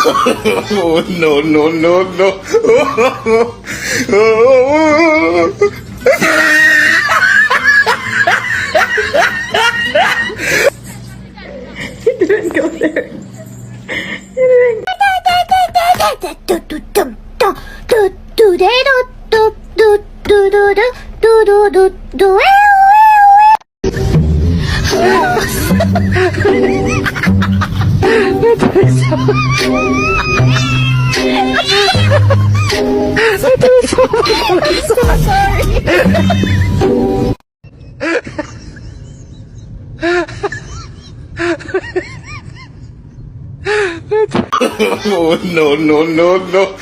Oh, no, no, no, no. He didn't go there. He didn't. I'm so Oh, no, no, no, no.